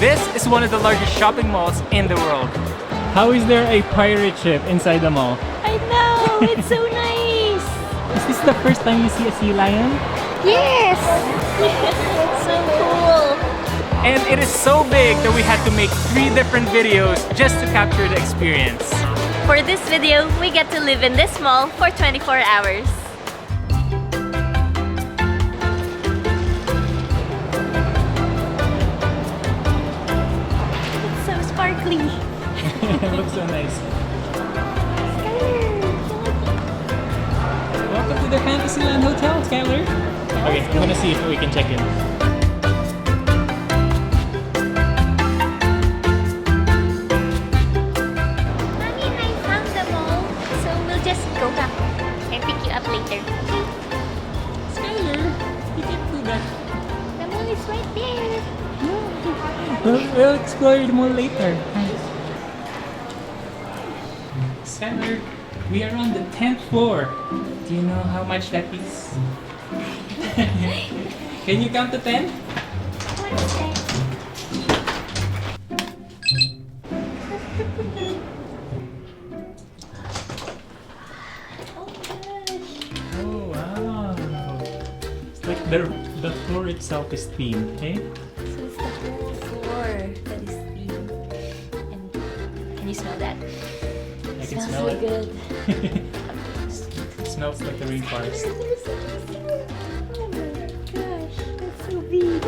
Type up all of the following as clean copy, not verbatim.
This is one of the largest shopping malls in the world. How is there a pirate ship inside the mall? I know, it's so nice. Is this the first time you see a sea lion? Yes. It's so cool. And it is so big that we had to make 3 different videos just to capture the experience. For this video, we get to live in this mall for 24 hours. It's so sparkly. It looks so nice. Welcome to the Fantasyland Hotel, Skylar. Okay, I'm gonna see if we can check in. Mommy, I found the mall, so we'll just go back and pick you up later. Skylar, you can't do that. The mall is right there. We'll explore the mall later. Skylar, we are on the 10th floor. Do you know how much that is? Can you count to 10? Oh wow! It's like the floor itself is themed, eh? So it's the whole floor that is themed. And can you smell that? I can Smells smell really it. good. It smells like the rainforest. Oh my gosh, that's so big.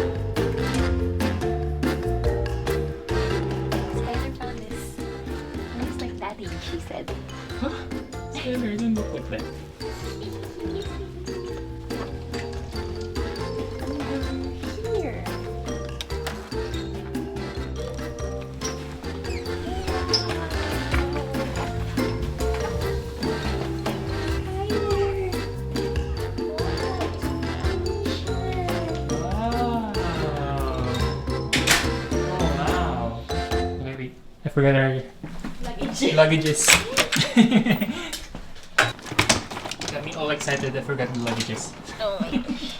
Skylar found this. It looks like daddy, she said. Huh? Skylar, don't look like that. Here. I forgot our luggages. Got me all excited, I forgot the luggages. Oh my gosh.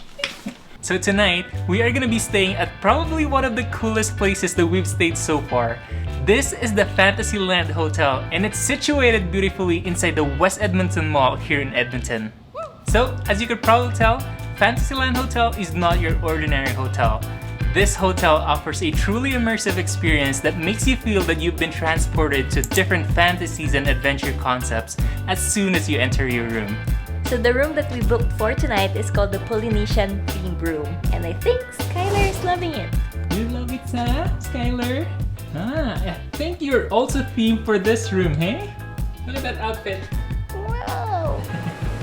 So tonight, we are gonna be staying at probably one of the coolest places that we've stayed so far. This is the Fantasyland Hotel, and it's situated beautifully inside the West Edmonton Mall here in Edmonton. So, as you could probably tell, Fantasyland Hotel is not your ordinary hotel. This hotel offers a truly immersive experience that makes you feel that you've been transported to different fantasies and adventure concepts as soon as you enter your room. So the room that we booked for tonight is called the Polynesian themed room. And I think Skylar is loving it. You love it, Skylar? I think you're also themed for this room, hey? Look at that outfit. Wow!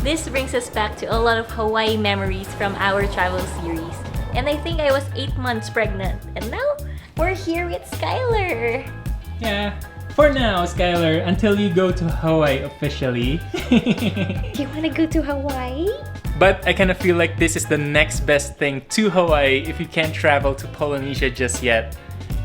This brings us back to a lot of Hawaii memories from our travel series. And I think I was 8 months pregnant. And now, we're here with Skylar. Yeah, for now, Skylar, until you go to Hawaii officially. You wanna go to Hawaii? But I kind of feel like this is the next best thing to Hawaii if you can't travel to Polynesia just yet,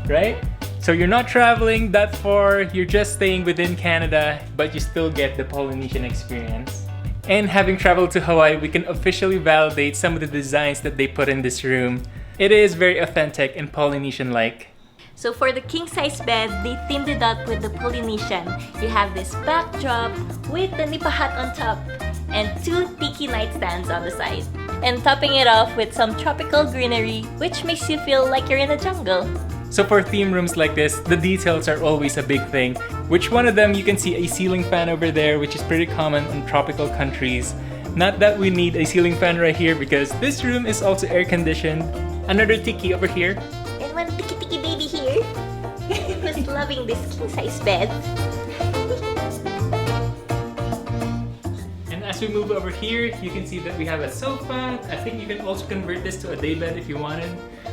right? So you're not traveling that far, you're just staying within Canada, but you still get the Polynesian experience. And having traveled to Hawaii, we can officially validate some of the designs that they put in this room. It is very authentic and Polynesian-like. So for the king-size bed, they themed it up with the Polynesian. You have this backdrop with the nipa hut on top and 2 tiki nightstands on the side. And topping it off with some tropical greenery, which makes you feel like you're in a jungle. So for theme rooms like this, the details are always a big thing. Which one of them, you can see a ceiling fan over there, which is pretty common in tropical countries. Not that we need a ceiling fan right here because this room is also air conditioned. Another tiki over here. And one tiki baby here who's loving this king-size bed. And as we move over here, you can see that we have a sofa. I think you can also convert this to a day bed if you wanted.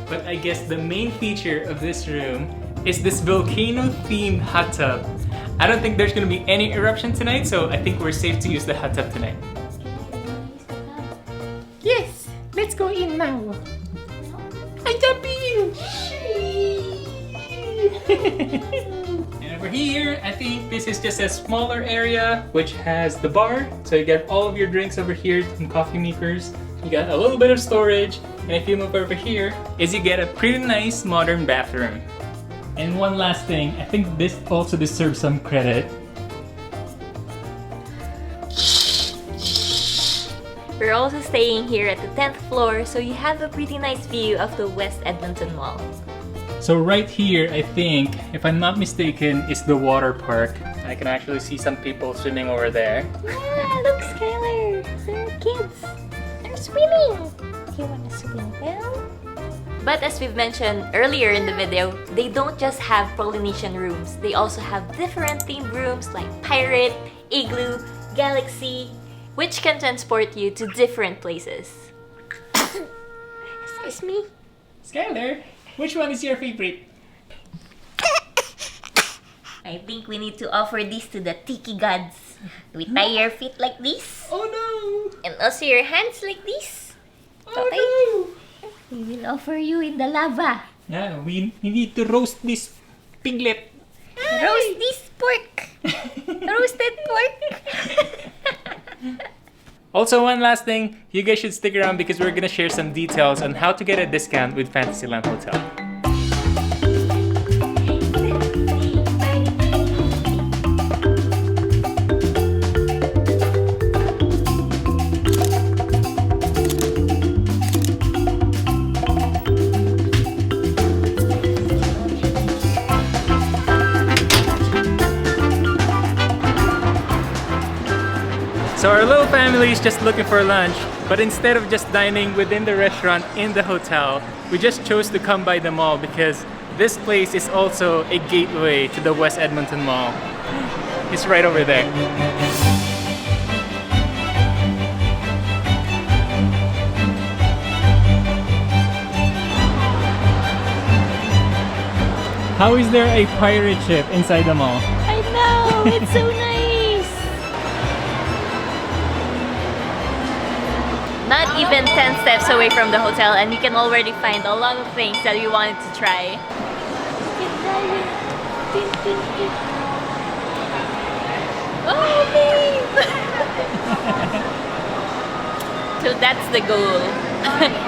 But I guess the main feature of this room is this volcano-themed hot tub. I don't think there's gonna be any eruption tonight, so I think we're safe to use the hot tub tonight. Yes, let's go in now. I jump in! And over here, I think this is just a smaller area which has the bar. So you get all of your drinks over here and coffee makers. You got a little bit of storage. And if you move over here, is you get a pretty nice modern bathroom. And one last thing, I think this also deserves some credit. We're also staying here at the 10th floor, so you have a pretty nice view of the West Edmonton Mall. So right here, I think, if I'm not mistaken, is the water park. I can actually see some people swimming over there. Yeah, look, Skylar! There are kids! They're swimming! Do you want to swim well? But as we've mentioned earlier in the video, they don't just have Polynesian rooms. They also have different themed rooms like Pirate, Igloo, Galaxy, which can transport you to different places. Excuse me. Skylar, which one is your favorite? I think we need to offer this to the tiki gods. We tie your feet like this. Oh no! And also your hands like this. Oh Okay. no! We will offer you in the lava. Yeah, we need to roast this piglet. Roast this pork. Roasted pork. Also, one last thing, you guys should stick around because we're gonna share some details on how to get a discount with Fantasyland Hotel. So our little family is just looking for lunch, but instead of just dining within the restaurant in the hotel, we just chose to come by the mall because this place is also a gateway to the West Edmonton Mall. It's right over there. How is there a pirate ship inside the mall? I know, it's so nice. Not even 10 steps away from the hotel and you can already find a lot of things that we wanted to try. Oh, babe! So that's the goal.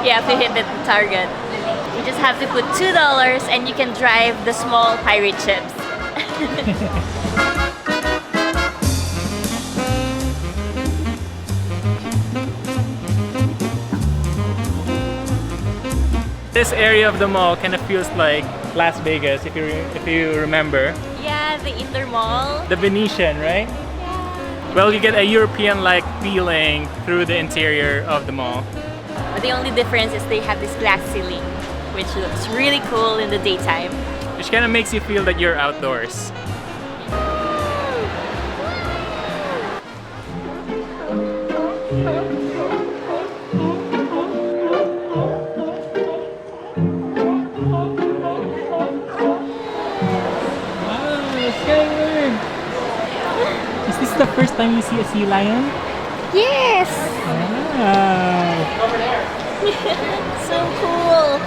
You have to hit the target. You just have to put $2 and you can drive the small pirate ships. This area of the mall kind of feels like Las Vegas, if you remember. Yeah, the indoor mall. The Venetian, right? Yeah. Well, you get a European-like feeling through the interior of the mall. But the only difference is they have this glass ceiling, which looks really cool in the daytime. Which kind of makes you feel that you're outdoors. Is this the first time you see a sea lion? Yes! Wow. Over there. So cool!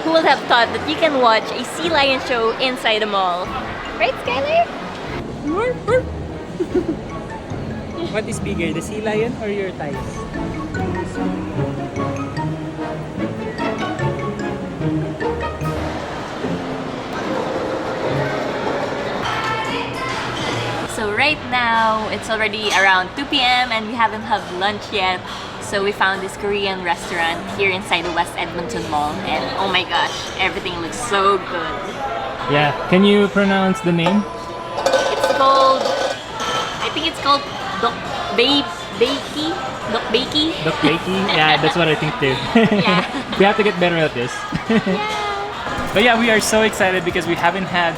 Who would have thought that you can watch a sea lion show inside a mall? Right, Skylar? What is bigger, the sea lion or your thighs? So right now, it's already around 2 p.m. and we haven't had lunch yet. So we found this Korean restaurant here inside the West Edmonton Mall and oh my gosh, everything looks so good. Yeah, can you pronounce the name? It's called, I think it's called Dok Bakey? Dok Bakey? Dok Bakey? Yeah, that's what I think too. Yeah. We have to get better at this. Yeah. But yeah, we are so excited because we haven't had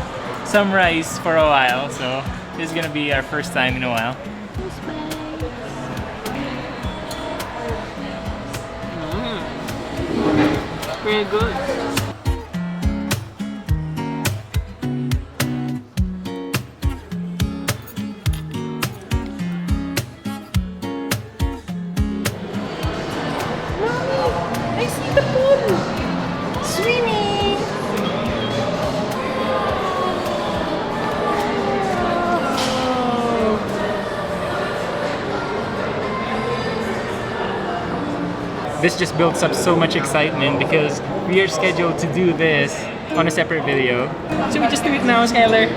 some rice for a while, so this is gonna be our first time in a while. Very good. I see the pool! Swimming! This just builds up so much excitement because we are scheduled to do this on a separate video. Should we just do it now, Skylar?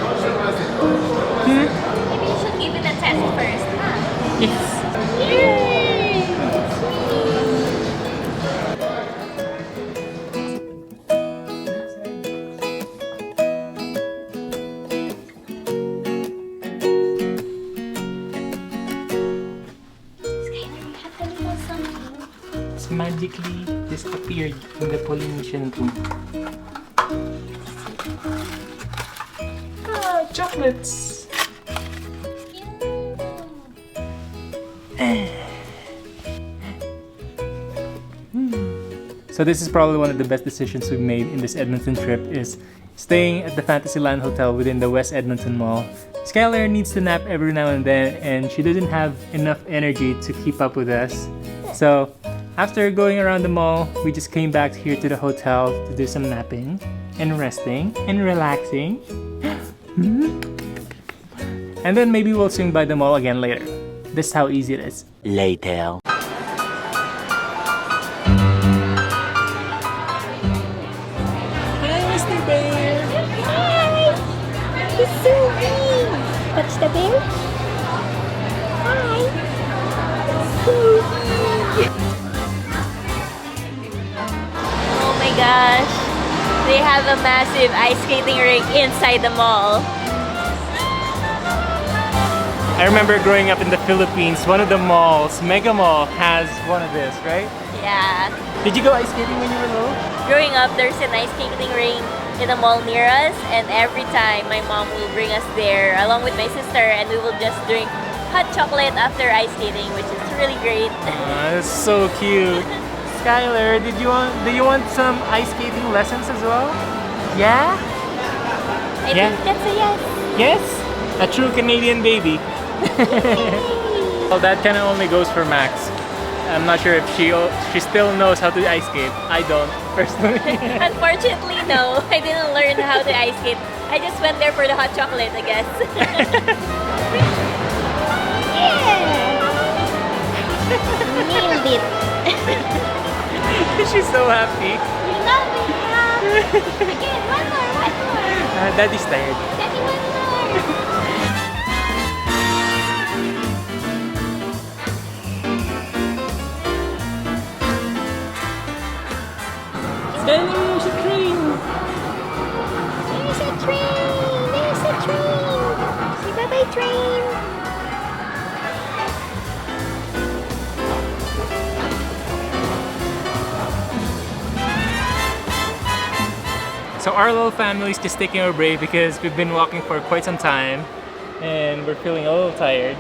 Maybe you should give it a test first, huh? Yes. Yay! It's magically disappeared in the Polynesian room. Ah, chocolates! So this is probably one of the best decisions we've made in this Edmonton trip, is staying at the Fantasyland Hotel within the West Edmonton Mall. Skylar needs to nap every now and then, and she doesn't have enough energy to keep up with us. So after going around the mall, we just came back here to the hotel to do some napping and resting and relaxing. And then maybe we'll swing by the mall again later. This is how easy it is. Later. He's so mean! Touch the bear? Hi! So mean! Oh my gosh! They have a massive ice skating rink inside the mall. I remember growing up in the Philippines, one of the malls, Mega Mall, has one of this, right? Yeah. Did you go ice skating when you were little? Growing up, there's an ice skating rink in a mall near us, and every time my mom will bring us there along with my sister, and we will just drink hot chocolate after ice skating, which is really great. That's so cute. Skylar, do you want some ice skating lessons as well? Yeah? I think that's a yes. Yes? A true Canadian baby. Well, that kind of only goes for Max. I'm not sure if she still knows how to ice skate. I don't, personally. Unfortunately, no. I didn't learn how to ice skate. I just went there for the hot chocolate, I guess. Yeah! Nailed it! She's so happy. You love me, Mom! Again, one more! Daddy's tired. Daddy, one more! There's a train! There's a train! There's a train! Say bye-bye, train! So our little family is just taking a break because we've been walking for quite some time and we're feeling a little tired.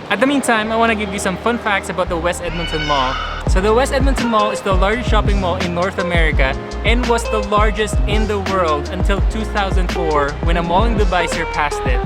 At the meantime, I want to give you some fun facts about the West Edmonton Mall. So the West Edmonton Mall is the largest shopping mall in North America and was the largest in the world until 2004 when a mall in Dubai surpassed it.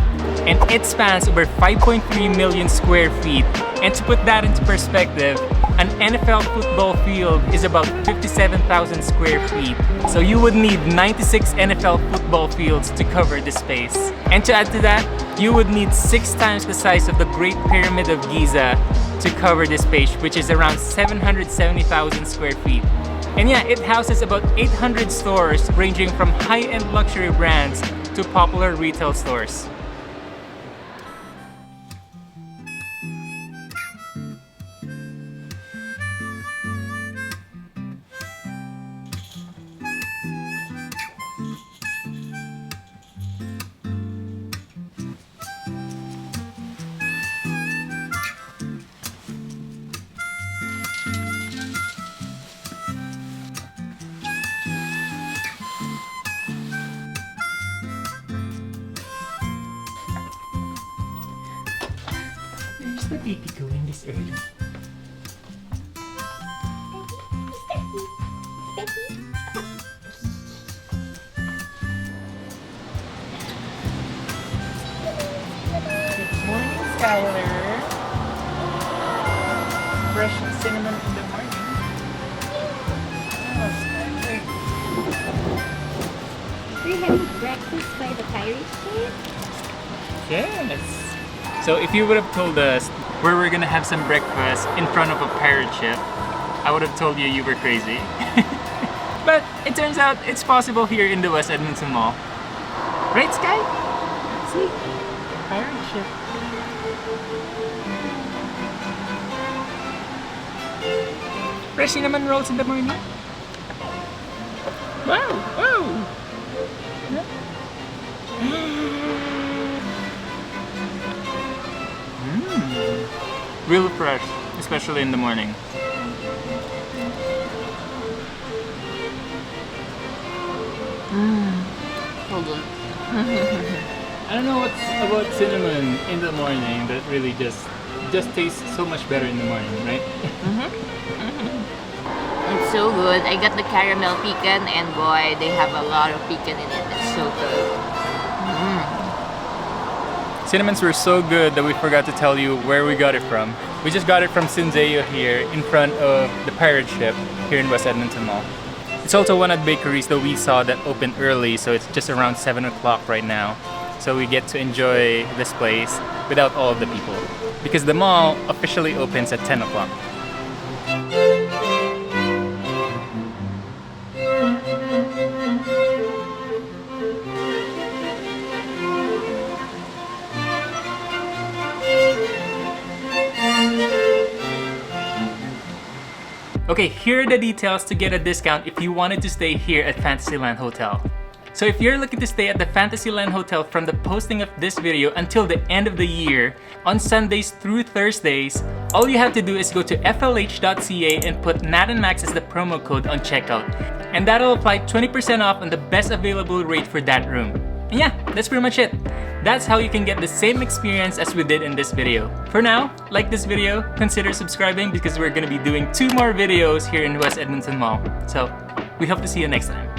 And it spans over 5.3 million square feet. And to put that into perspective, an NFL football field is about 57,000 square feet. So you would need 96 NFL football fields to cover the space. And to add to that, you would need 6 times the size of the Great Pyramid of Giza to cover this space, which is around 770,000 square feet. And yeah, it houses about 800 stores ranging from high-end luxury brands to popular retail stores. Where's the baby going this early? Good morning, Skylar. Fresh cinnamon in the morning. Oh, Skylar. We're having breakfast by the pirate ship. Yes. So if you would have told us where we're gonna have some breakfast in front of a pirate ship, I would have told you you were crazy. But it turns out it's possible here in the West Edmonton Mall. Right, Sky? See? Pirate ship. Fresh cinnamon rolls in the morning. Wow! Wow! Real fresh, especially in the morning. So good. I don't know what's about cinnamon in the morning that really just tastes so much better in the morning, right? It's so good. I got the caramel pecan, and boy, they have a lot of pecan in it. It's so good. Cinnamons were so good that we forgot to tell you where we got it from. We just got it from Sinzeo here in front of the pirate ship here in West Edmonton Mall. It's also one of the bakeries that we saw that opened early, so it's just around 7 o'clock right now. So we get to enjoy this place without all of the people. Because the mall officially opens at 10 o'clock. Okay, here are the details to get a discount if you wanted to stay here at Fantasyland Hotel. So if you're looking to stay at the Fantasyland Hotel from the posting of this video until the end of the year, on Sundays through Thursdays, all you have to do is go to flh.ca and put Nat and Max as the promo code on checkout. And that'll apply 20% off on the best available rate for that room. And yeah, that's pretty much it. That's how you can get the same experience as we did in this video. For now, like this video, consider subscribing because we're gonna be doing 2 more videos here in West Edmonton Mall. So, we hope to see you next time.